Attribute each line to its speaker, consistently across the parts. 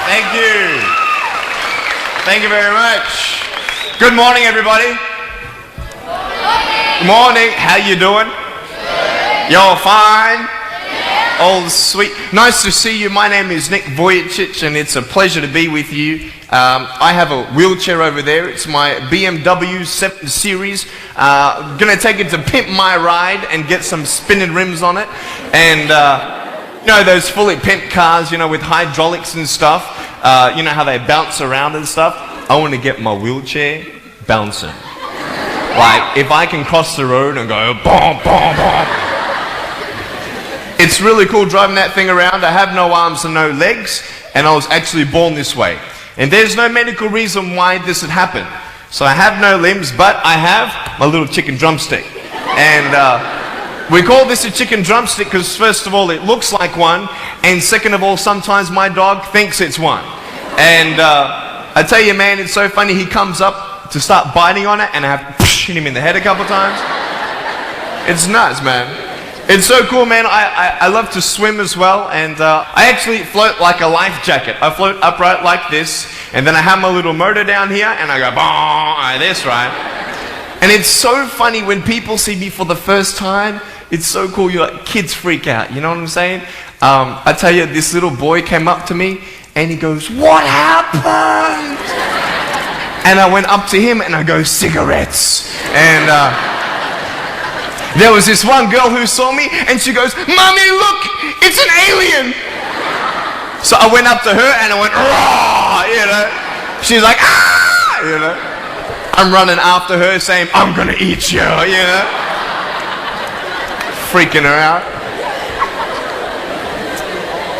Speaker 1: Thank you. Thank you very much. Good morning, everybody. Good morning. How you doing? Y'all fine? All sweet. Nice to see you. My name is Vujicic, and it's a pleasure to be with you. I have a wheelchair over there. It's my BMW 7 Series. Gonna take it to pimp my ride and get some spinning rims on it. And you know those fully pimped cars, you know, with hydraulics and stuff. You know how they bounce around and stuff. I want to get my wheelchair bouncing. Like if I can cross the road and go boom, boom, boom. It's really cool driving that thing around. I have no arms and no legs, and I was actually born this way. And there's no medical reason why this had happened. So I have no limbs, but I have my little chicken drumstick. And we call this a chicken drumstick because first of all, it looks like one. And second of all, sometimes my dog thinks it's one. And I tell you, man, it's so funny. He comes up to start biting on it, and I have to hit him in the head a couple times. It's nuts, man. It's so cool, man. I love to swim as well, and I actually float like a life jacket. I float upright like this, and then I have my little motor down here, and I go boom, like this, right? And it's so funny when people see me for the first time. It's so cool. You like kids freak out. You know what I'm saying? I tell you, this little boy came up to me, and he goes, "What happened?" And I went up to him, and I go, "Cigarettes." And there was this one girl who saw me, and she goes, "Mommy, look, it's an alien." So I went up to her, and I went, "Raw," you know. She's like, "Ah," you know. I'm running after her, saying, "I'm gonna eat you," you know. Freaking her out.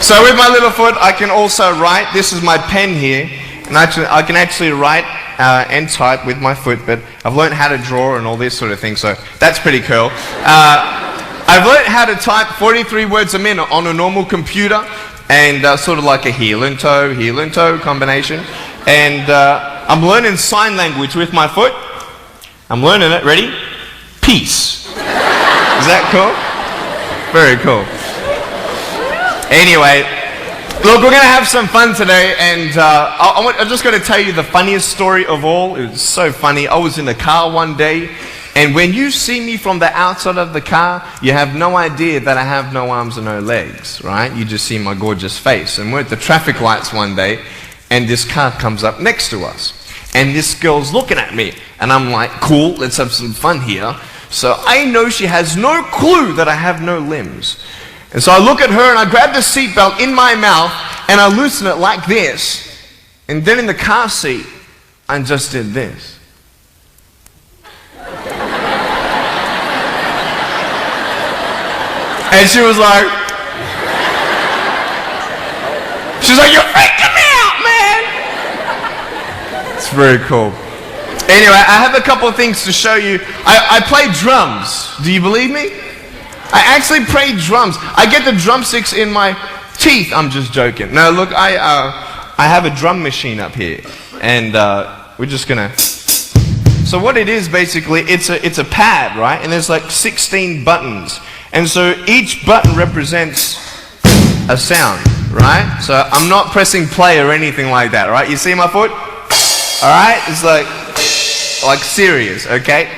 Speaker 1: So with my little foot, I can also write. This is my pen here, and I can actually write and type with my foot, but I've learned how to draw and all this sort of thing, so that's pretty cool. I've learned how to type 43 words a minute on a normal computer, and sort of like a heel and toe combination. And I'm learning sign language with my foot. I'm learning it. Ready? Peace. Is that cool? Very cool. Anyway, look, we're going to have some fun today, and I'm just going to tell you the funniest story of all. It was so funny. I was in a car one day, and when you see me from the outside of the car, you have no idea that I have no arms and no legs, right? You just see my gorgeous face. And we're at the traffic lights one day, and this car comes up next to us. And this girl's looking at me, and I'm like, cool, let's have some fun here. So I know she has no clue that I have no limbs. And so I look at her, and I grab the seatbelt in my mouth, and I loosen it like this. And then in the car seat, I just did this. And she was like, "You're freaking me out, man." It's very cool. Anyway, I have a couple of things to show you. I play drums. Do you believe me? I actually play drums. I get the drumsticks in my teeth. I'm just joking. No, look, I have a drum machine up here, and we're just gonna. So what it is basically, it's a pad, right? And there's like 16 buttons, and so each button represents a sound, right? So I'm not pressing play or anything like that, right? You see my foot? All right, it's like serious, okay?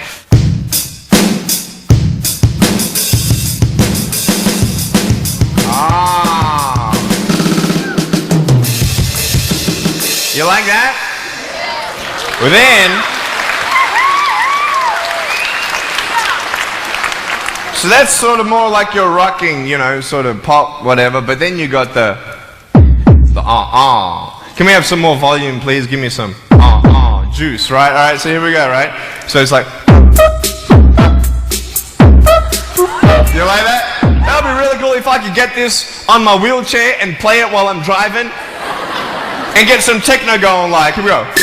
Speaker 1: You like that? Well then, so that's sort of more like your rocking, you know, sort of pop, whatever, but then you got the Can we have some more volume, please? Give me some juice, right? All right, so here we go, right? So it's like, you like that? That would be really cool if I could get this on my wheelchair and play it while I'm driving. And get some techno going, like, here we go. 1, 2,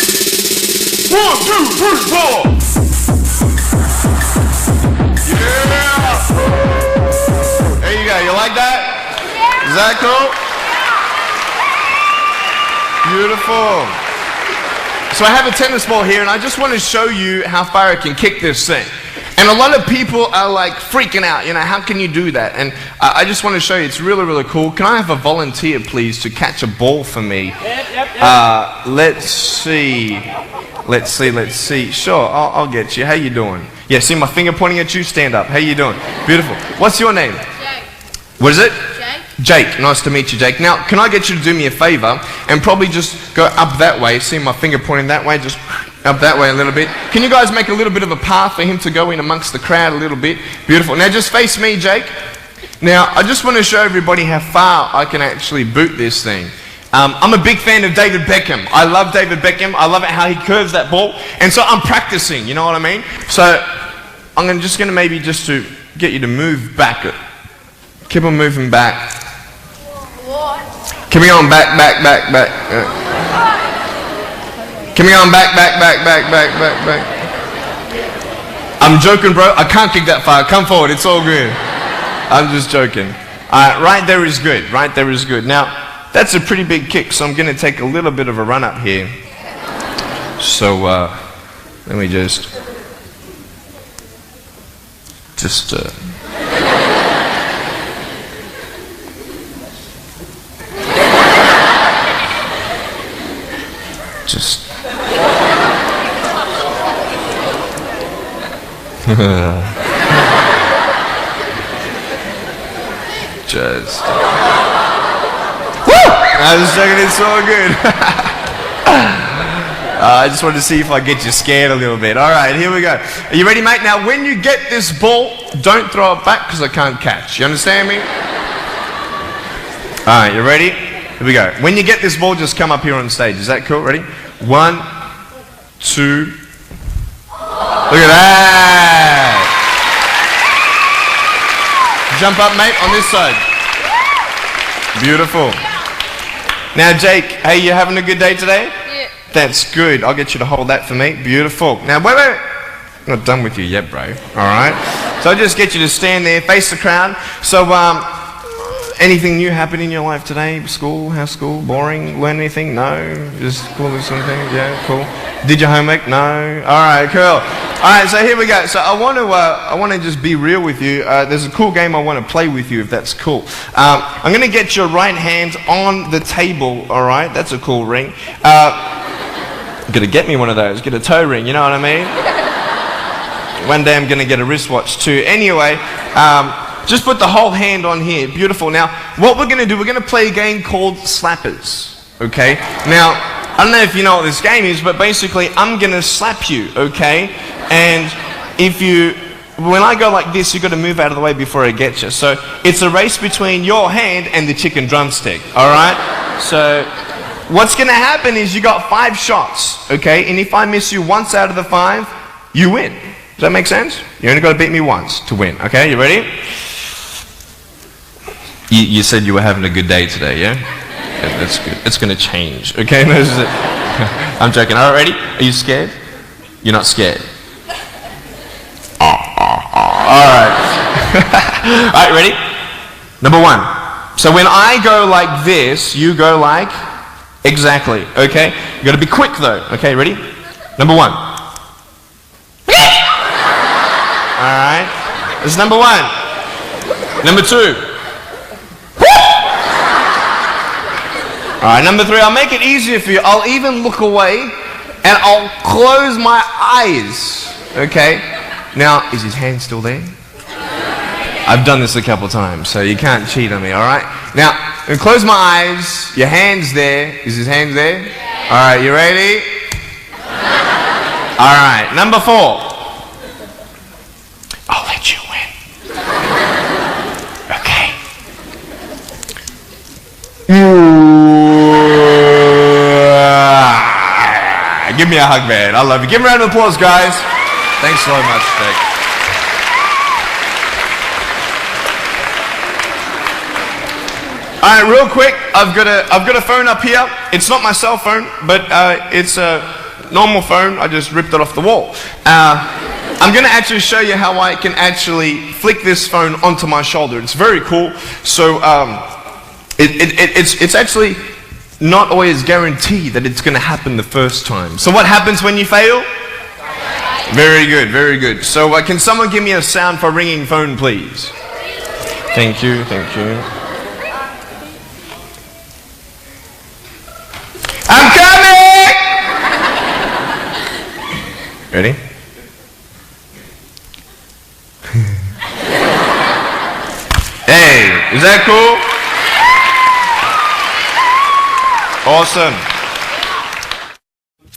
Speaker 1: 3, 4. Yeah! There you go, you like that? Is that cool? Beautiful. So I have a tennis ball here, and I just want to show you how far I can kick this thing. And a lot of people are like freaking out, you know, how can you do that? And I just want to show you, it's really, really cool. Can I have a volunteer, please, to catch a ball for me? Let's see. Sure, I'll get you. How you doing? Yeah, see my finger pointing at you? Stand up. How you doing? Beautiful. What's your name?
Speaker 2: Jake.
Speaker 1: What is it?
Speaker 2: Jake.
Speaker 1: Jake. Nice to meet you, Jake. Now, can I get you to do me a favor and probably just go up that way? See my finger pointing that way? Just up that way a little bit. Can you guys make a little bit of a path for him to go in amongst the crowd a little bit? Beautiful. Now just face me, Jake. Now I just want to show everybody how far I can actually boot this thing. I'm a big fan of David Beckham. I love David Beckham. I love it how he curves that ball. And so I'm practicing, you know what I mean? So I'm just going to maybe just to get you to move back. Keep on moving back. Keep on back. Keep on back. I'm joking, bro. I can't kick that far. Come forward. It's all good. I'm just joking. Right there is good. Right there is good. Now, that's a pretty big kick, so I'm going to take a little bit of a run up here. So, let me just just I was joking, it's all good. I just wanted to see if I get you scared a little bit. Alright, here we go. Are you ready, mate? Now, when you get this ball, don't throw it back because I can't catch. You understand me? Alright, you ready? Here we go. When you get this ball, just come up here on stage. Is that cool? Ready? 1, 2. Look at that! Jump up, mate, on this side. Beautiful. Now, Jake, hey, you having a good day today?
Speaker 2: Yeah.
Speaker 1: That's good. I'll get you to hold that for me. Beautiful. Now, wait. I'm not done with you yet, bro. All right? So I'll just get you to stand there, face the crowd. So, anything new happen in your life today? School? How's school? Boring? Learn anything? No? Just cool or something? Yeah, cool. Did your homework? No? All right, cool. All right, so here we go. So I want to just be real with you. There's a cool game I want to play with you, if that's cool. I'm going to get your right hand on the table, all right? That's a cool ring. You're going to get me one of those. Get a toe ring, you know what I mean? One day I'm going to get a wristwatch too. Anyway, just put the whole hand on here. Beautiful. Now, what we're going to do, we're going to play a game called Slappers, okay? Now, I don't know if you know what this game is, but basically I'm going to slap you, okay? And when I go like this, you've got to move out of the way before I get you. So it's a race between your hand and the chicken drumstick, all right? So what's going to happen is you got 5 shots, okay? And if I miss you once out of the 5, you win. Does that make sense? You only got to beat me once to win, okay? You ready? You said you were having a good day today, yeah? That's good. It's going to change, okay? I'm joking. All right, ready? Are you scared? You're not scared. All right. All right, ready? Number 1. So when I go like this, you go like exactly, okay? You got to be quick though, okay? Ready? Number 1. All right. This is number 1. Number 2. All right, number 3, I'll make it easier for you. I'll even look away and I'll close my eyes, okay? Now, is his hand still there? I've done this a couple times, so you can't cheat on me, all right? Now, I'm gonna close my eyes. Your hand's there. Is his hand there? All right, you ready? All right, number 4. I'll let you win. Okay. Give me a hug, man. I love you. Give me a round of applause, guys. Thanks so much, Jake. All right, real quick. I've got a phone up here. It's not my cell phone, but it's a normal phone. I just ripped it off the wall. I'm going to actually show you how I can actually flick this phone onto my shoulder. It's very cool. So it's actually not always guaranteed that it's going to happen the first time. So what happens when you fail? Very good, very good. So can someone give me a sound for ringing phone, please? Thank you, thank you. I'm coming! Ready? Hey, is that cool? Awesome.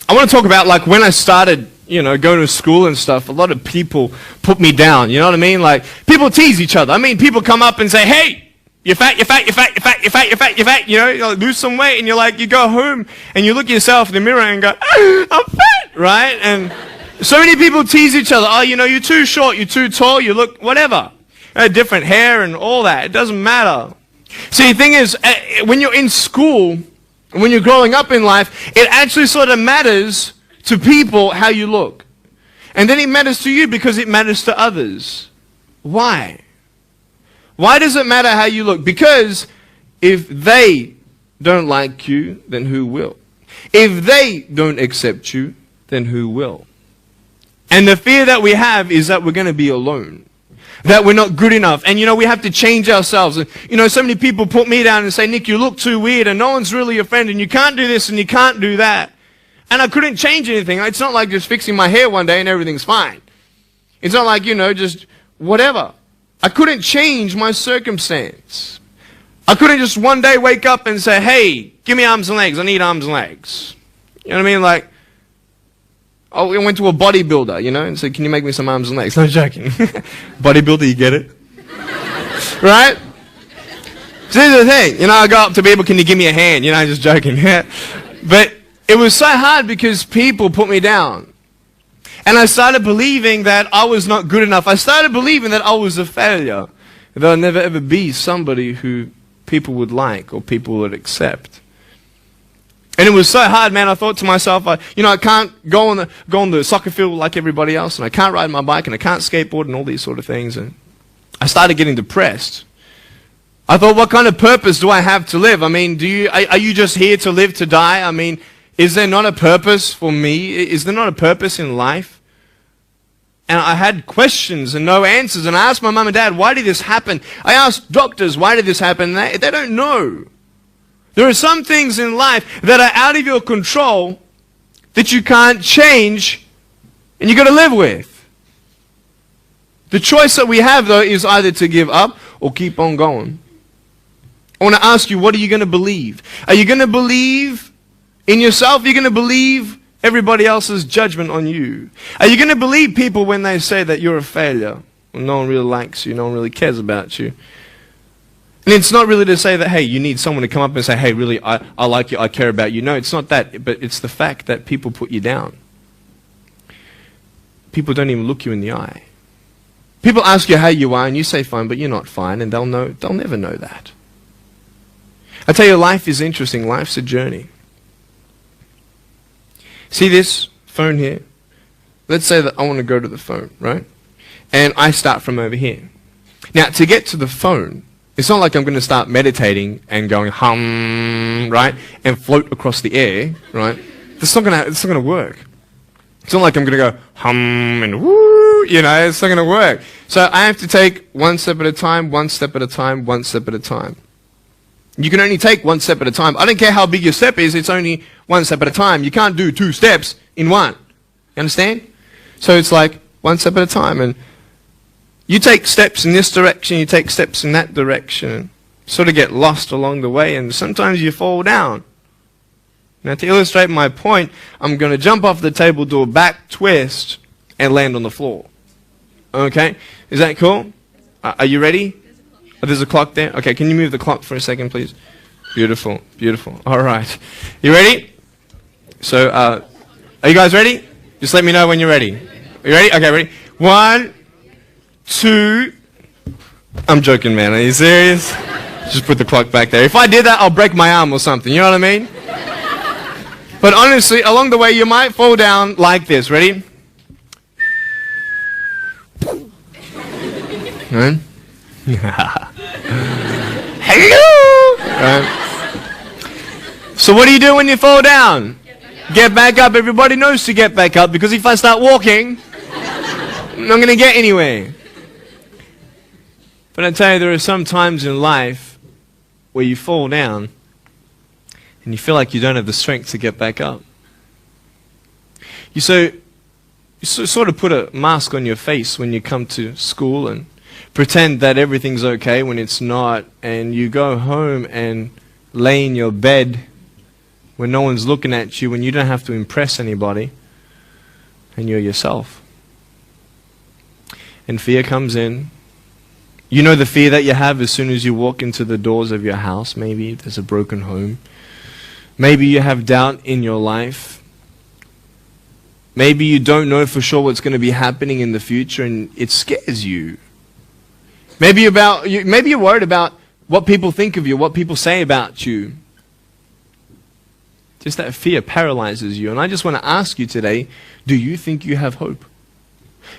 Speaker 1: I want to talk about like when I started, going to school and stuff. A lot of people put me down, you know what I mean? Like people tease each other. I mean, people come up and say, hey, you're fat, you're fat, you're fat, you're fat, you're fat, you're fat, you're fat, you like, lose some weight, and you're like, you go home and you look at yourself in the mirror and go, I'm fat, right? And so many people tease each other. Oh, you're too short, you're too tall, you look whatever. Different hair and all that. It doesn't matter. See, the thing is, when you're in school, when you're growing up in life, it actually sort of matters to people how you look. And then it matters to you because it matters to others. Why? Why does it matter how you look? Because if they don't like you, then who will? If they don't accept you, then who will? And the fear that we have is that we're going to be alone. That we're not good enough. And we have to change ourselves. And so many people put me down and say, Nick, you look too weird and no one's really your friend and you can't do this and you can't do that. And I couldn't change anything. It's not like just fixing my hair one day and everything's fine. It's not like, just whatever. I couldn't change my circumstance. I couldn't just one day wake up and say, hey, give me arms and legs. I need arms and legs. You know what I mean? Like, I went to a bodybuilder, and said, can you make me some arms and legs? No joking. Bodybuilder, you get it? Right? So here's the thing. I go up to people, can you give me a hand? Just joking. But it was so hard because people put me down. And I started believing that I was not good enough. I started believing that I was a failure. That I'd never ever be somebody who people would like or people would accept. And it was so hard, man. I thought to myself, I can't go on the soccer field like everybody else, and I can't ride my bike, and I can't skateboard, and all these sort of things. And I started getting depressed. I thought, what kind of purpose do I have to live? I mean, are you just here to live to die? I mean, is there not a purpose for me? Is there not a purpose in life? And I had questions and no answers. And I asked my mum and dad, why did this happen? I asked doctors, why did this happen? They don't know. There are some things in life that are out of your control that you can't change and you've got to live with. The choice that we have, though, is either to give up or keep on going. I want to ask you, what are you going to believe? Are you going to believe in yourself? Are you going to believe everybody else's judgment on you? Are you going to believe people when they say that you're a failure? Well, no one really likes you, no one really cares about you. And it's not really to say that, hey, you need someone to come up and say, hey, really, I like you, I care about you. No, it's not that, but it's the fact that people put you down. People don't even look you in the eye. People ask you how you are, and you say fine, but you're not fine, and they'll never know that. I tell you, life is interesting. Life's a journey. See this phone here? Let's say that I want to go to the phone, right? And I start from over here. Now, to get to the phone, it's not like I'm going to start meditating and going hum, right, and float across the air, right? It's not going to work. It's not like I'm going to go hum and woo, it's not going to work. So I have to take one step at a time, one step at a time, one step at a time. You can only take one step at a time. I don't care how big your step is, it's only one step at a time. You can't do 2 steps in one. You understand? So it's like one step at a time, and you take steps in this direction, you take steps in that direction, sort of get lost along the way, and sometimes you fall down. Now, to illustrate my point, I'm going to jump off the table, do a back twist, and land on the floor. Okay? Is that cool? Are you ready? Oh, there's a clock there? Okay, can you move the clock for a second, please? Beautiful, beautiful. All right. You ready? So, are you guys ready? Just let me know when you're ready. Are you ready? Okay, ready? 1, 2. I'm joking, man. Are you serious? Just put the clock back there. If I did that, I'll break my arm or something. You know what I mean? But honestly, along the way, you might fall down like this. Ready? Right? Hello! Right. So what do you do when you fall down? Get back up. Everybody knows to get back up, because if I start walking,
Speaker 2: I'm not going to get anywhere. But I tell you, there are some times in life where you fall down and you feel like you don't have the strength to get back up. You sort of put a mask on your face when you come to school and pretend that everything's okay when it's not, and you go home and lay in your bed when no one's looking at you, when you don't have to impress anybody, and you're yourself. And fear comes in. You know the fear that you have as soon as you walk into the doors of your house. Maybe there's a broken home. Maybe you have doubt in your life. Maybe you don't know for sure what's going to be happening in the future, and it scares you. Maybe you're worried about what people think of you, what people say about you. Just that fear paralyzes you. And I just want to ask you today, do you think you have hope?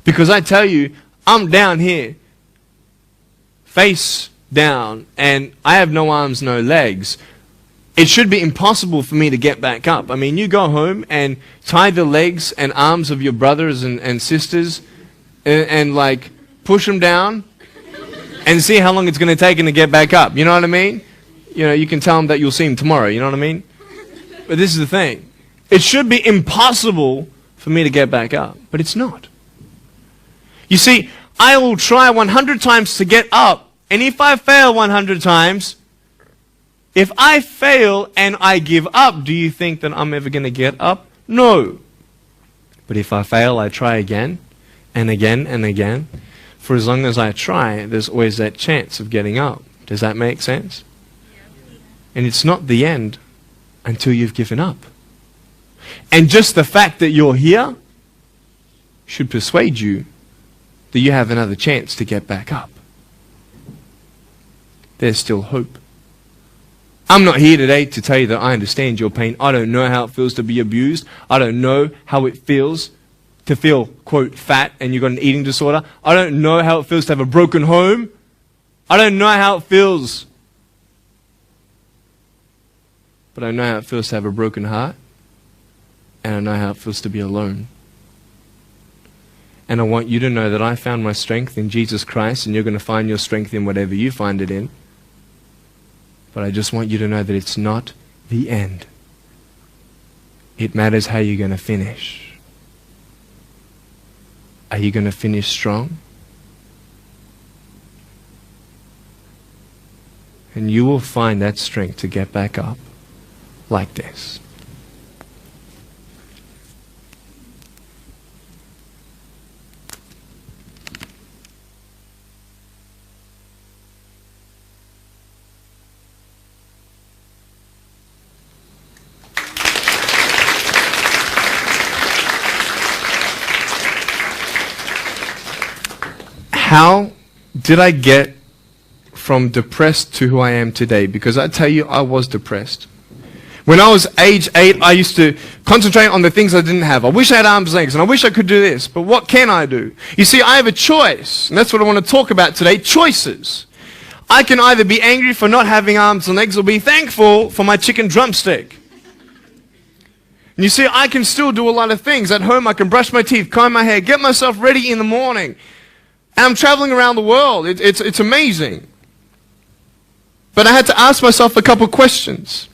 Speaker 2: Because I tell you, I'm down here, face down, and I have no arms, no legs. It should be impossible for me to get back up. I mean, you go home and tie the legs and arms of your brothers and sisters and like push them down and see how long it's going to take them to get back up. You know what I mean? You know, you can tell them that you'll see them tomorrow. You know what I mean? But this is the thing. It should be impossible for me to get back up, but it's not. You see, I will try 100 times to get up, and if I fail 100 times, if I fail and I give up, do you think that I'm ever going to get up? No. But if I fail, I try again and again and again. For as long as I try, there's always that chance of getting up. Does that make sense? And it's not the end until you've given up. And just the fact that you're here should persuade you that you have another chance to get back up. There's still hope. I'm not here today to tell you that I understand your pain. I don't know how it feels to be abused. I don't know how it feels to feel, quote, fat and you've got an eating disorder. I don't know how it feels to have a broken home. I don't know how it feels. But I know how it feels to have a broken heart. And I know how it feels to be alone. And I want you to know that I found my strength in Jesus Christ, and you're going to find your strength in whatever you find it in. But I just want you to know that it's not the end. It matters how you're going to finish. Are you going to finish strong? And you will find that strength to get back up like this. How did I get from depressed to who I am today? Because I tell you, I was depressed. When I was age 8, I used to concentrate on the things I didn't have. I wish I had arms and legs, and I wish I could do this, but what can I do? You see, I have a choice, and that's what I want to talk about today, choices. I can either be angry for not having arms and legs or be thankful for my chicken drumstick. And you see, I can still do a lot of things. At home, I can brush my teeth, comb my hair, get myself ready in the morning. And I'm traveling around the world. It's amazing. But I had to ask myself a couple questions.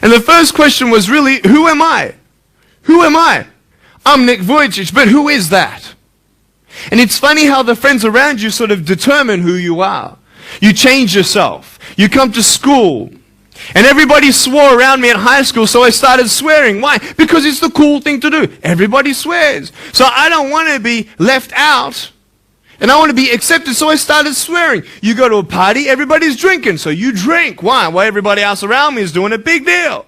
Speaker 2: And the first question was really, who am I? Who am I? I'm Nick Vujicic, but who is that? And it's funny how the friends around you sort of determine who you are. You change yourself. You come to school. And everybody swore around me in high school, so I started swearing. Why? Because it's the cool thing to do. Everybody swears. So I don't want to be left out. And I want to be accepted, so I started swearing. You go to a party, everybody's drinking, so you drink. Why? Well, everybody else around me is doing a big deal.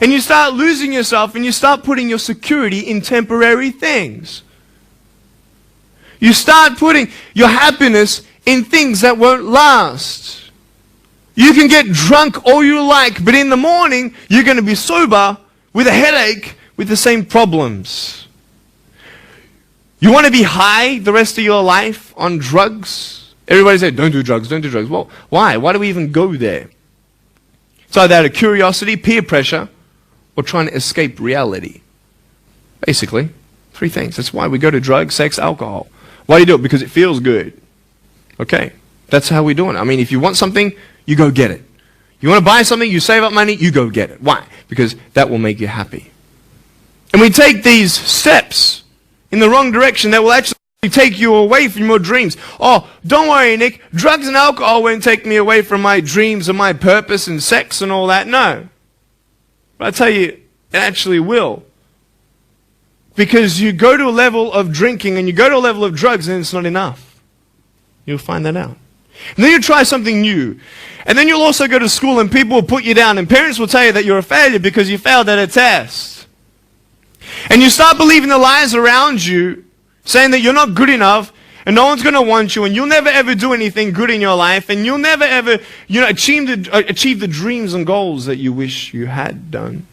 Speaker 2: And you start losing yourself, and you start putting your security in temporary things. You start putting your happiness in things that won't last. You can get drunk all you like, but in the morning, you're going to be sober with a headache with the same problems. You want to be high the rest of your life on drugs? Everybody said, don't do drugs, don't do drugs. Well, why? Why do we even go there? It's either out of curiosity, peer pressure, or trying to escape reality. Basically, 3 things. That's why we go to drugs, sex, alcohol. Why do you do it? Because it feels good. Okay, that's how we do it. I mean, if you want something, you go get it. You want to buy something, you save up money, you go get it. Why? Because that will make you happy. And we take these steps in the wrong direction that will actually take you away from your dreams. Oh, don't worry, Nick. Drugs and alcohol won't take me away from my dreams and my purpose and sex and all that. No. But I tell you, it actually will. Because you go to a level of drinking and you go to a level of drugs and it's not enough. You'll find that out. And then you try something new. And then you'll also go to school and people will put you down and parents will tell you that you're a failure because you failed at a test. And you start believing the lies around you saying that you're not good enough and no one's going to want you and you'll never ever do anything good in your life and you'll never ever achieve the dreams and goals that you wish you had done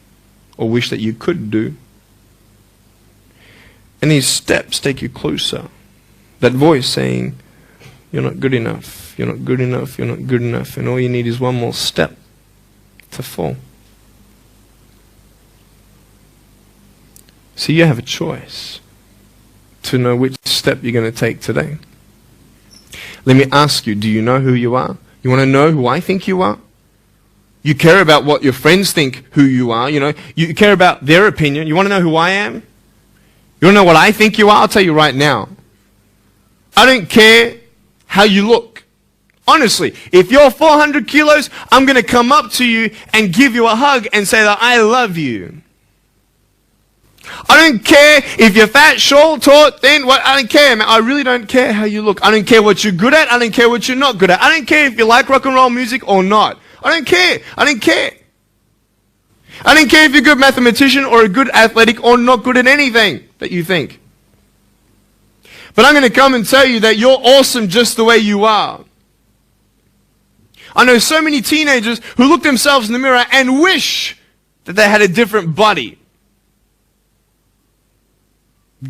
Speaker 2: or wish that you could do. And these steps take you closer. That voice saying, you're not good enough, you're not good enough, you're not good enough, and all you need is one more step to fall. So you have a choice to know which step you're going to take today. Let me ask you, do you know who you are? You want to know who I think you are? You care about what your friends think who you are, you care about their opinion. You want to know who I am? You want to know what I think you are? I'll tell you right now. I don't care how you look. Honestly, if you're 400 kilos, I'm going to come up to you and give you a hug and say that I love you. I don't care if you're fat, short, tall, thin, I don't care, man. I really don't care how you look. I don't care what you're good at. I don't care what you're not good at. I don't care if you like rock and roll music or not. I don't care. I don't care. I don't care if you're a good mathematician or a good athletic or not good at anything that you think. But I'm going to come and tell you that you're awesome just the way you are. I know so many teenagers who look themselves in the mirror and wish that they had a different body.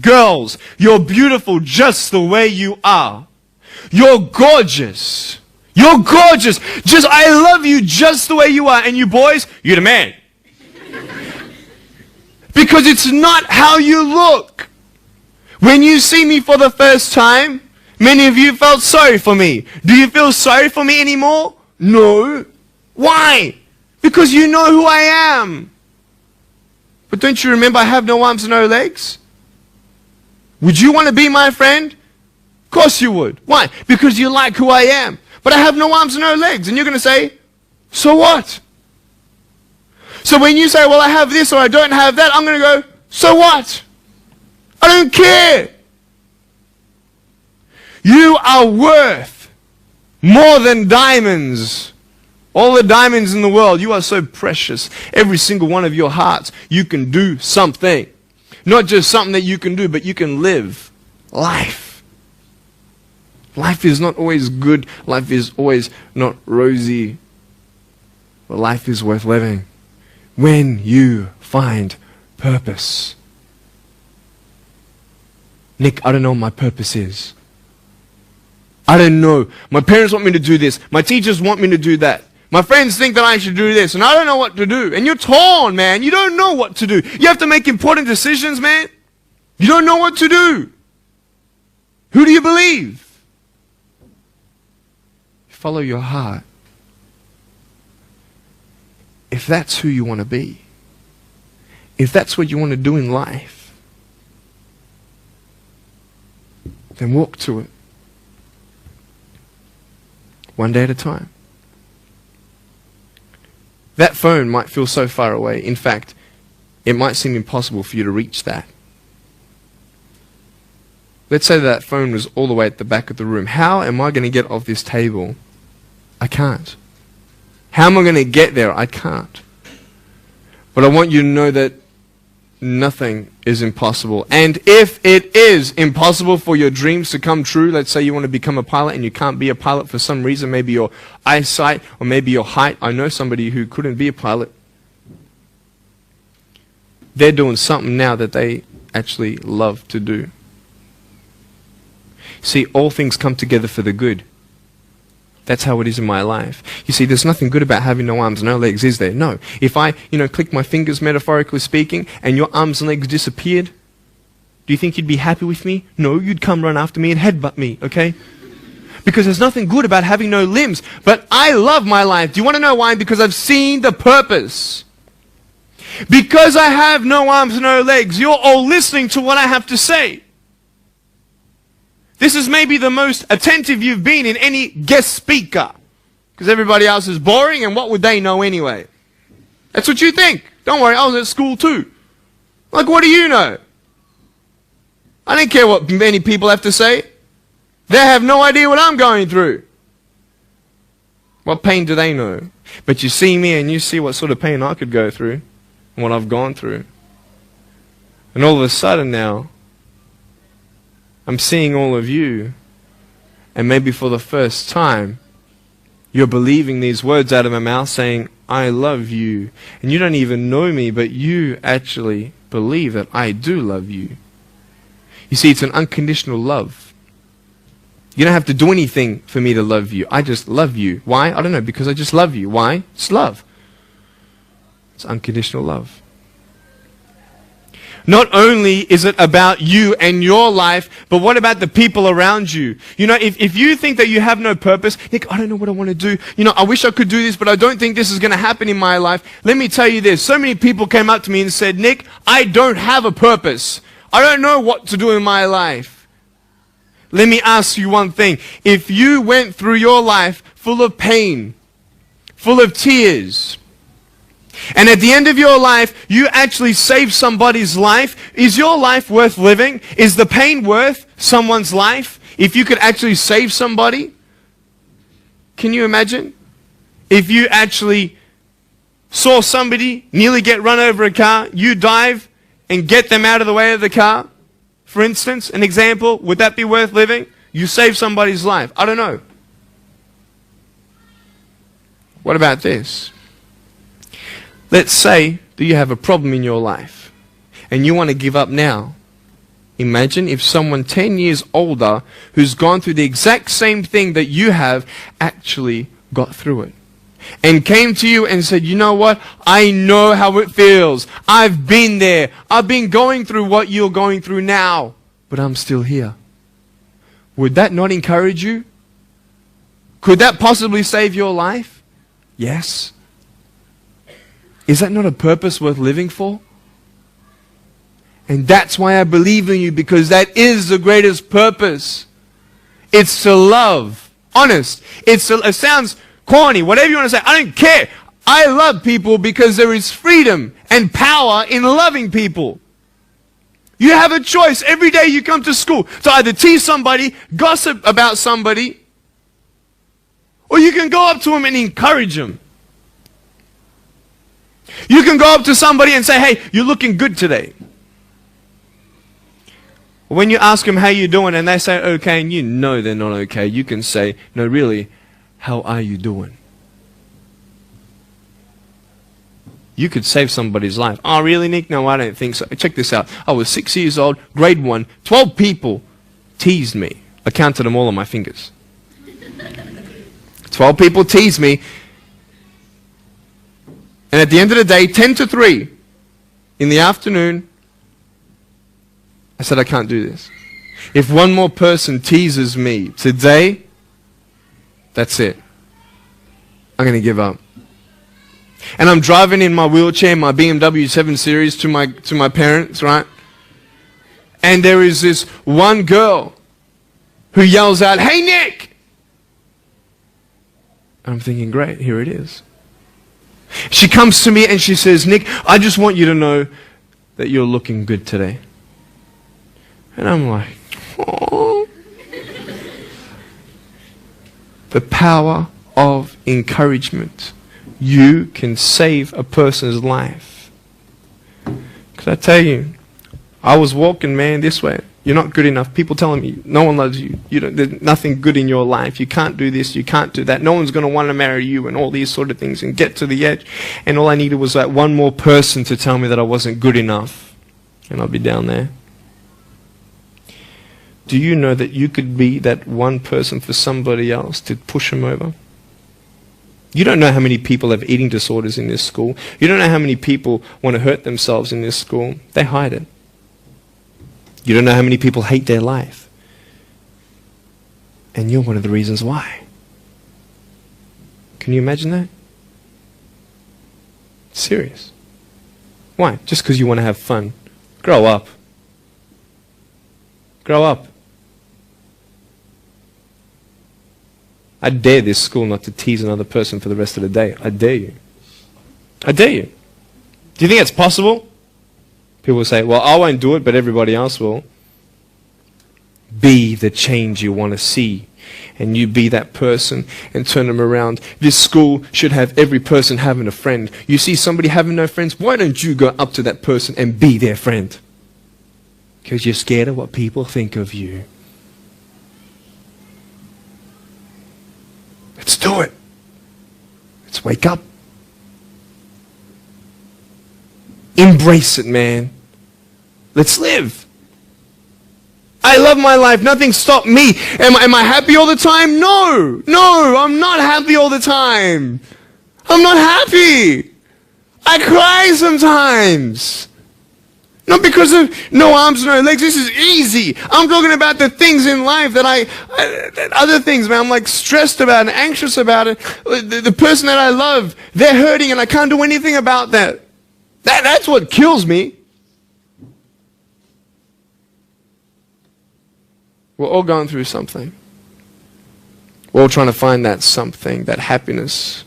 Speaker 2: Girls, you're beautiful just the way you are. You're gorgeous. You're gorgeous. I love you just the way you are. And you boys, you're the man. Because it's not how you look. When you see me for the first time, many of you felt sorry for me. Do you feel sorry for me anymore? No. Why? Because you know who I am. But don't you remember I have no arms and no legs? Would you want to be my friend? Of course you would. Why? Because you like who I am. But I have no arms and no legs. And you're going to say, so what? So when you say, well, I have this or I don't have that, I'm going to go, so what? I don't care. You are worth more than diamonds. All the diamonds in the world, you are so precious. Every single one of your hearts, you can do something. Not just something that you can do, but you can live life. Life is not always good. Life is always not rosy. But life is worth living when you find purpose. Nick, I don't know what my purpose is. I don't know. My parents want me to do this. My teachers want me to do that. My friends think that I should do this, and I don't know what to do. And you're torn, man. You don't know what to do. You have to make important decisions, man. You don't know what to do. Who do you believe? Follow your heart. If that's who you want to be, if that's what you want to do in life, then walk to it. One day at a time. That phone might feel so far away. In fact, it might seem impossible for you to reach that. Let's say that phone was all the way at the back of the room. How am I going to get off this table? I can't. How am I going to get there? I can't. But I want you to know that nothing is impossible. And if it is impossible for your dreams to come true, let's say you want to become a pilot and you can't be a pilot for some reason, maybe your eyesight or maybe your height. I know somebody who couldn't be a pilot. They're doing something now that they actually love to do. See, all things come together for the good. That's how it is in my life. You see, there's nothing good about having no arms, no legs, is there? No. If I, click my fingers, metaphorically speaking, and your arms and legs disappeared, Do you think you'd be happy with me? No, you'd come run after me and headbutt me, okay? Because there's nothing good about having no limbs. But I love my life. Do you want to know why? Because I've seen the purpose. Because I have no arms, no legs, you're all listening to what I have to say. This is maybe the most attentive you've been in any guest speaker. Because everybody else is boring, and what would they know anyway? That's what you think. Don't worry, I was at school too. Like, what do you know? I don't care what many people have to say. They have no idea what I'm going through. What pain do they know? But you see me and you see what sort of pain I could go through and what I've gone through. And all of a sudden now, I'm seeing all of you, and maybe for the first time, you're believing these words out of my mouth saying, I love you. And you don't even know me, but you actually believe that I do love you. You see, it's an unconditional love. You don't have to do anything for me to love you. I just love you. Why? I don't know, because I just love you. Why? It's love. It's unconditional love. Not only is it about you and your life, but what about the people around you? You know, if you think that you have no purpose, Nick, I don't know what I want to do. You know, I wish I could do this, but I don't think this is going to happen in my life. Let me tell you this. So many people came up to me and said, Nick, I don't have a purpose. I don't know what to do in my life. Let me ask you one thing. If you went through your life full of pain, full of tears, and at the end of your life, you actually saved somebody's life, is your life worth living? Is the pain worth someone's life? If you could actually save somebody? Can you imagine? If you actually saw somebody nearly get run over a car, you dive and get them out of the way of the car, for instance, an example, would that be worth living? You save somebody's life. I don't know. What about this? Let's say that you have a problem in your life and you want to give up now. Imagine if someone 10 years older who's gone through the exact same thing that you have actually got through it and came to you and said, you know what? I know how it feels. I've been there. I've been going through what you're going through now, but I'm still here. Would that not encourage you? Could that possibly save your life? Yes. Is that not a purpose worth living for? And that's why I believe in you, because that is the greatest purpose. It's to love. Honest. It sounds corny, whatever you want to say. I don't care. I love people because there is freedom and power in loving people. You have a choice every day you come to school to either tease somebody, gossip about somebody, or you can go up to them and encourage them. You can go up to somebody and say, hey, you're looking good today. When you ask them how you doing and they say okay and you know they're not okay, you can say, no really, how are you doing? You could save somebody's life. Oh really, Nick? No, I don't think so. Check this out. I was 6 years old, grade 1, 12 people teased me. I counted them all on my fingers. 12 people teased me. And at the end of the day, 10 to 3 in the afternoon, I said, I can't do this. If one more person teases me today, that's it. I'm going to give up. And I'm driving in my wheelchair, my BMW 7 Series to my parents, right? And there is this one girl who yells out, hey Nick! And I'm thinking, great, here it is. She comes to me and she says, Nick, I just want you to know that you're looking good today. And I'm like, oh. The power of encouragement. You can save a person's life. Could I tell you, I was walking, man, this way. You're not good enough. People telling me, no one loves you. There's nothing good in your life. You can't do this. You can't do that. No one's going to want to marry you and all these sort of things and get to the edge. And all I needed was that one more person to tell me that I wasn't good enough. And I'll be down there. Do you know that you could be that one person for somebody else to push them over? You don't know how many people have eating disorders in this school. You don't know how many people want to hurt themselves in this school. They hide it. You don't know how many people hate their life. And you're one of the reasons why. Can you imagine that? Serious. Why? Just because you want to have fun. Grow up. Grow up. I dare this school not to tease another person for the rest of the day. I dare you. I dare you. Do you think it's possible? People will say, well, I won't do it, but everybody else will. Be the change you want to see. And you be that person and turn them around. This school should have every person having a friend. You see somebody having no friends, why don't you go up to that person and be their friend? Because you're scared of what people think of you. Let's do it. Let's wake up. Embrace it, man. Let's live. I love my life. Nothing stopped me. Am I happy all the time? No. No, I'm not happy all the time. I'm not happy. I cry sometimes. Not because of no arms, no legs. This is easy. I'm talking about the things in life that other things, man, I'm like stressed about and anxious about it. The person that I love, they're hurting and I can't do anything about that. That's what kills me. We're all going through something. We're all trying to find that something, that happiness.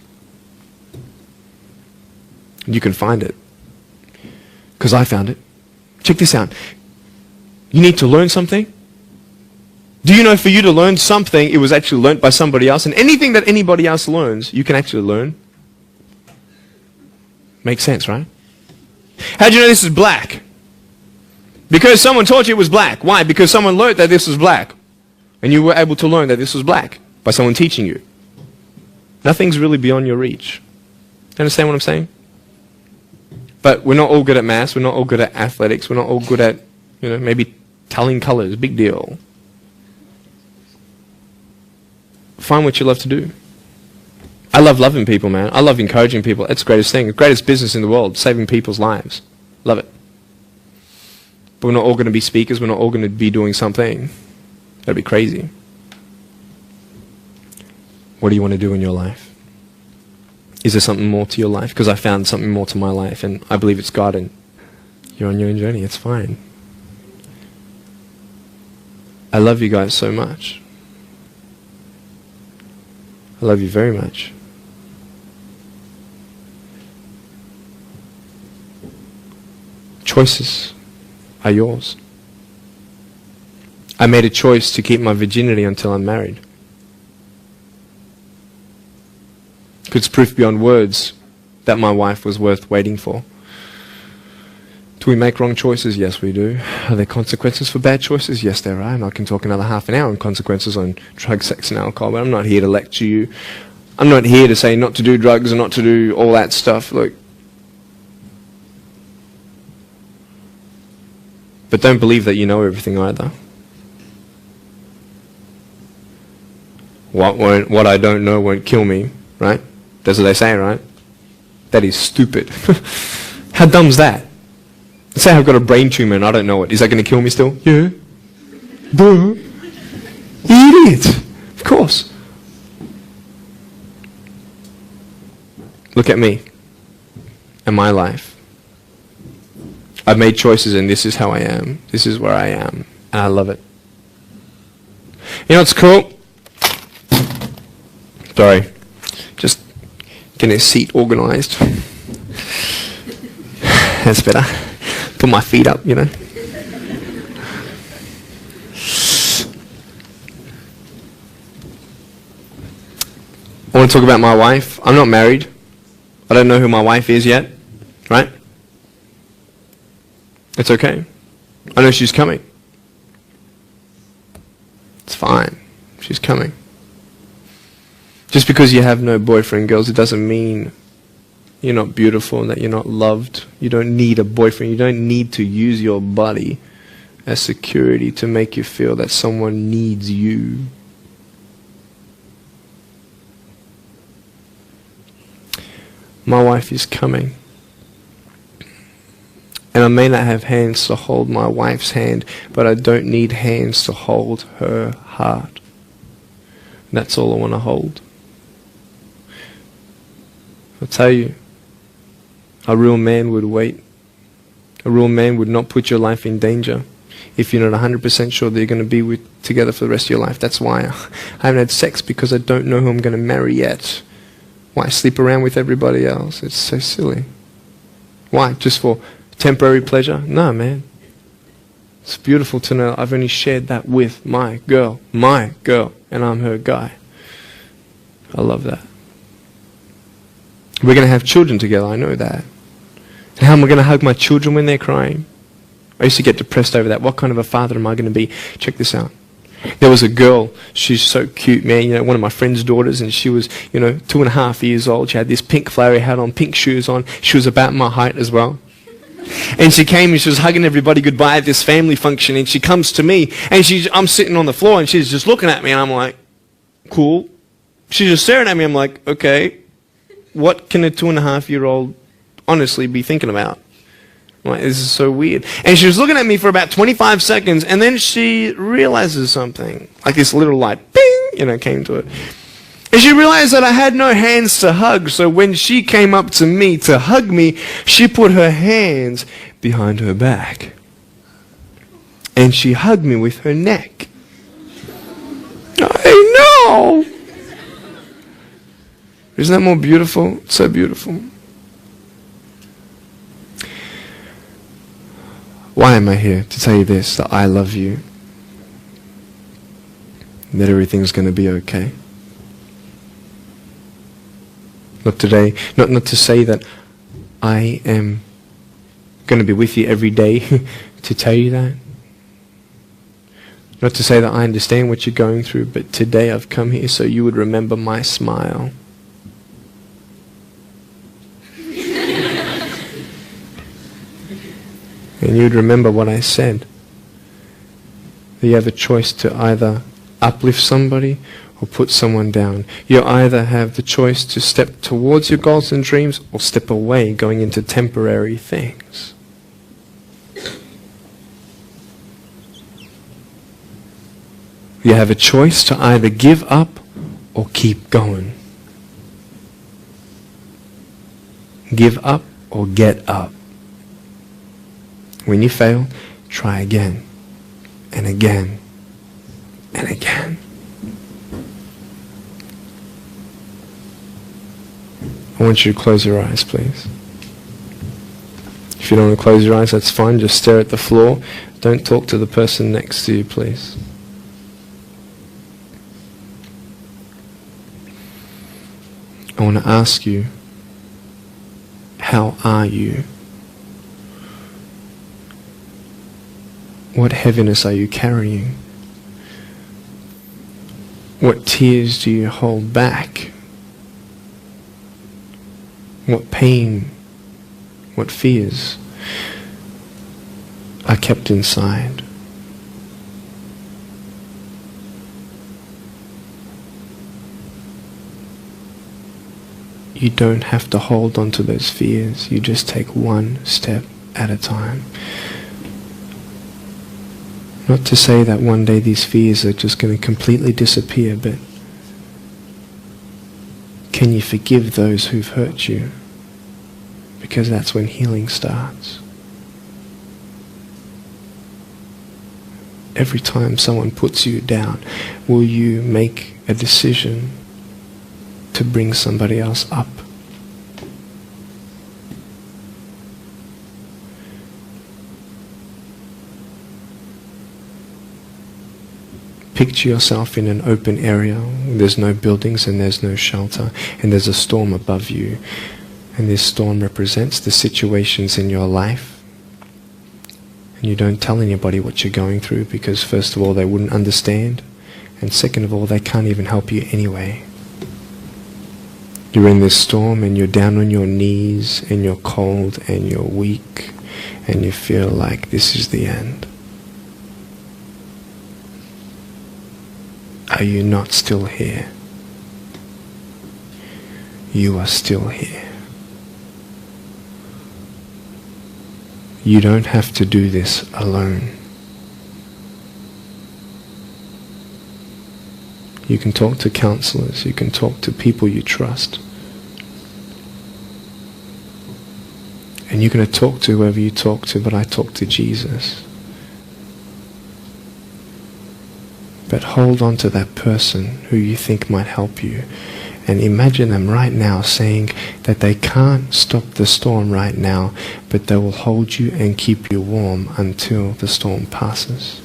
Speaker 2: And you can find it. Because I found it. Check this out. You need to learn something. Do you know for you to learn something, it was actually learnt by somebody else? And anything that anybody else learns, you can actually learn. Makes sense, right? How do you know this is black? Because someone taught you it was black. Why? Because someone learned that this was black. And you were able to learn that this was black by someone teaching you. Nothing's really beyond your reach. You understand what I'm saying? But we're not all good at maths. We're not all good at athletics. We're not all good at, maybe telling colors. Big deal. Find what you love to do. I love loving people, man. I love encouraging people. It's the greatest thing. The greatest business in the world. Saving people's lives. Love it. But we're not all going to be speakers. We're not all going to be doing something. That'd be crazy. What do you want to do in your life? Is there something more to your life? Because I found something more to my life, and I believe it's God, and you're on your own journey. It's fine. I love you guys so much. I love you very much. Choices are yours. I made a choice to keep my virginity until I'm married. It's proof beyond words that my wife was worth waiting for. Do we make wrong choices? Yes, we do. Are there consequences for bad choices? Yes, there are. And I can talk another half an hour on consequences on drugs, sex, and alcohol, but I'm not here to lecture you. I'm not here to say not to do drugs and not to do all that stuff. Look. But don't believe that you know everything either. What I don't know won't kill me, right? That's what they say, right? That is stupid. How dumb's that? Let's say I've got a brain tumor and I don't know it. Is that going to kill me still? Yeah. Duh. Idiot. Of course. Look at me and my life. I've made choices and this is how I am. This is where I am. And I love it. You know what's cool? Sorry. Just getting a seat organized. That's better. Put my feet up, I want to talk about my wife. I'm not married. I don't know who my wife is yet. Right? It's okay. I know she's coming. It's fine. She's coming. Just because you have no boyfriend, girls, it doesn't mean you're not beautiful and that you're not loved. You don't need a boyfriend. You don't need to use your body as security to make you feel that someone needs you. My wife is coming. And I may not have hands to hold my wife's hand, but I don't need hands to hold her heart. That's all I want to hold. I'll tell you, a real man would wait. A real man would not put your life in danger if you're not 100% sure that you're going to be together for the rest of your life. That's why I haven't had sex, because I don't know who I'm going to marry yet. Why sleep around with everybody else? It's so silly. Why? Just for temporary pleasure? No, man. It's beautiful to know I've only shared that with my girl, and I'm her guy. I love that. We're going to have children together, I know that. And how am I going to hug my children when they're crying? I used to get depressed over that. What kind of a father am I going to be? Check this out. There was a girl, she's so cute, man, you know, one of my friend's daughters, and she was, 2.5 years old. She had this pink flowery hat on, pink shoes on. She was about my height as well. And she came and she was hugging everybody goodbye at this family function, and she comes to me, and I'm sitting on the floor, and she's just looking at me, and I'm like, cool. She's just staring at me. I'm like, okay, what can a 2.5-year-old honestly be thinking about? Like, this is so weird. And she was looking at me for about 25 seconds, and then she realizes something. Like this little light, bing, came to it. And she realized that I had no hands to hug, so when she came up to me to hug me, she put her hands behind her back. And she hugged me with her neck. I know! Isn't that more beautiful? It's so beautiful. Why am I here? To tell you this, that I love you. That everything's going to be okay. Not today, not to say that I am going to be with you every day to tell you that. Not to say that I understand what you're going through, but today I've come here so you would remember my smile. And you'd remember what I said. That you have a choice to either uplift somebody or put someone down. You either have the choice to step towards your goals and dreams or step away, going into temporary things. You have a choice to either give up or keep going. Give up or get up. When you fail, try again, and again, and again. I want you to close your eyes, please. If you don't want to close your eyes, that's fine. Just stare at the floor. Don't talk to the person next to you, please. I want to ask you, how are you? What heaviness are you carrying? What tears do you hold back? What pain, what fears are kept inside? You don't have to hold on to those fears. You just take one step at a time. Not to say that one day these fears are just going to completely disappear, but can you forgive those who've hurt you? Because that's when healing starts. Every time someone puts you down, will you make a decision to bring somebody else up? Picture yourself in an open area. There's no buildings and there's no shelter, and there's a storm above you. And this storm represents the situations in your life. And you don't tell anybody what you're going through, because first of all, they wouldn't understand, and second of all, they can't even help you anyway. You're in this storm and you're down on your knees and you're cold and you're weak and you feel like this is the end. Are you not still here? You are still here. You don't have to do this alone. You can talk to counselors, you can talk to people you trust. And you're going to talk to whoever you talk to, but I talk to Jesus. But hold on to that person who you think might help you. And imagine them right now saying that they can't stop the storm right now, but they will hold you and keep you warm until the storm passes.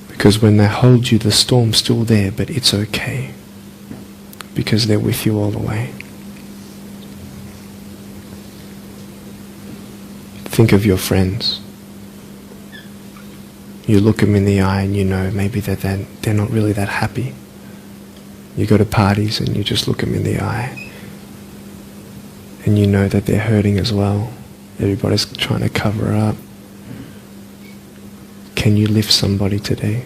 Speaker 2: Because when they hold you, the storm's still there, but it's okay. Because they're with you all the way. Think of your friends. You look them in the eye and you know maybe that they're not really that happy. You go to parties and you just look them in the eye. And you know that they're hurting as well. Everybody's trying to cover up. Can you lift somebody today?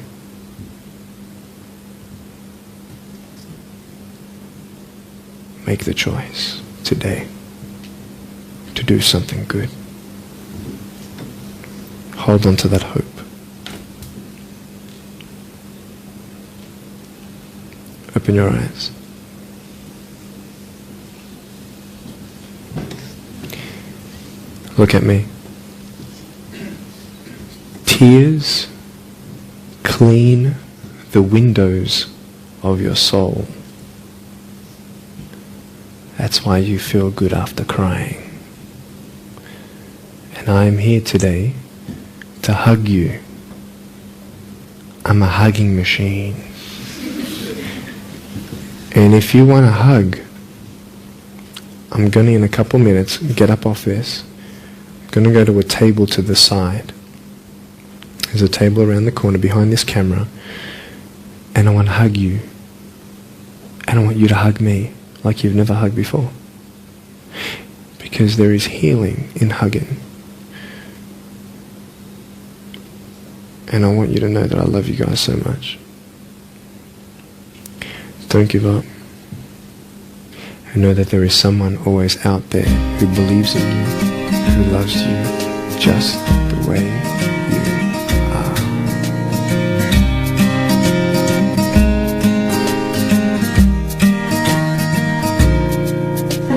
Speaker 2: Make the choice today to do something good. Hold on to that hope. Open your eyes. Look at me. Tears clean the windows of your soul. That's why you feel good after crying. And I am here today to hug you. I'm a hugging machine. And if you want a hug, I'm going to, in a couple minutes, get up off this. I'm going to go to a table to the side. There's a table around the corner behind this camera. And I want to hug you. And I want you to hug me like you've never hugged before. Because there is healing in hugging. And I want you to know that I love you guys so much. Don't give up. And know that there is someone always out there who believes in you, who loves you just the way you are.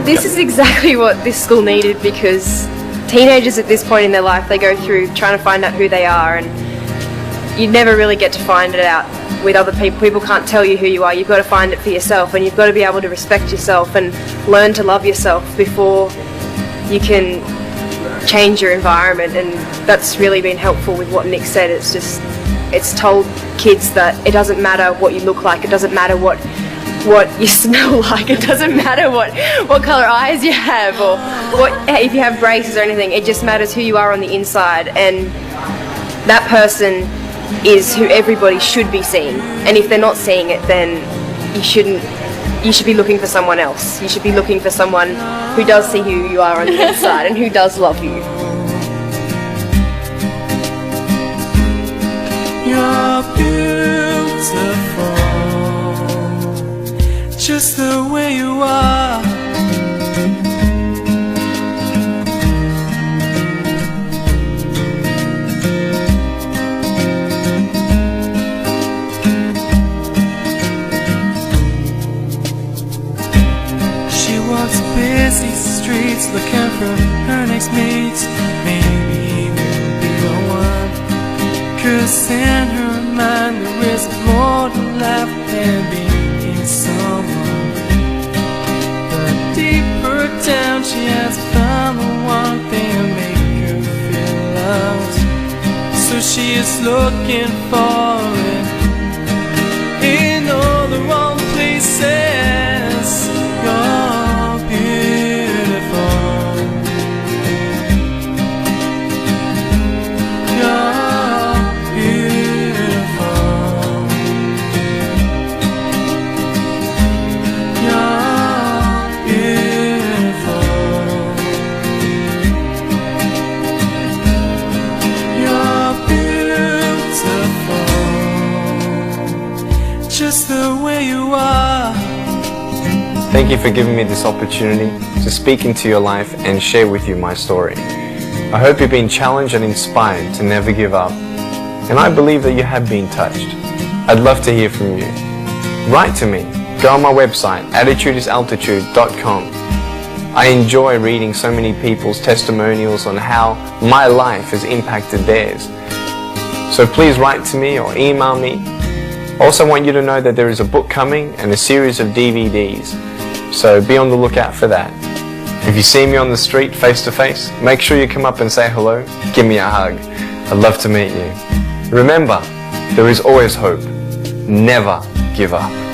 Speaker 3: This is exactly what this school needed, because teenagers at this point in their life, they go through trying to find out who they are, and you never really get to find it out with other people. People can't tell you who you are. You've got to find it for yourself, and you've got to be able to respect yourself and learn to love yourself before you can change your environment. And that's really been helpful with what Nick said. It's told kids that it doesn't matter what you look like, it doesn't matter what you smell like, it doesn't matter what colour eyes you have, or if you have braces or anything. It just matters who you are on the inside, and that person is who everybody should be seeing. And if they're not seeing it, then you should be looking for someone else. You should be looking for someone who does see who you are on the inside and who does love you.
Speaker 4: You're beautiful, just the way you are. Busy streets looking for her next mate. Maybe we'll be the one. 'Cause in her mind there is more to life than being someone. But deeper down she has found the one thing to make her feel loved. So she is looking for it in all the wrong places. You're beautiful. You're beautiful. You're beautiful. You're beautiful.
Speaker 5: Thank you for giving me this opportunity to speak into your life and share with you my story. I hope you've been challenged and inspired to never give up. And I believe that you have been touched. I'd love to hear from you. Write to me. Go on my website, attitudesaltitude.com. I enjoy reading so many people's testimonials on how my life has impacted theirs. So please write to me or email me. Also, I want you to know that there is a book coming and a series of DVDs. So be on the lookout for that. If you see me on the street face to face, make sure you come up and say hello. Give me a hug. I'd love to meet you. Remember, there is always hope. Never give up.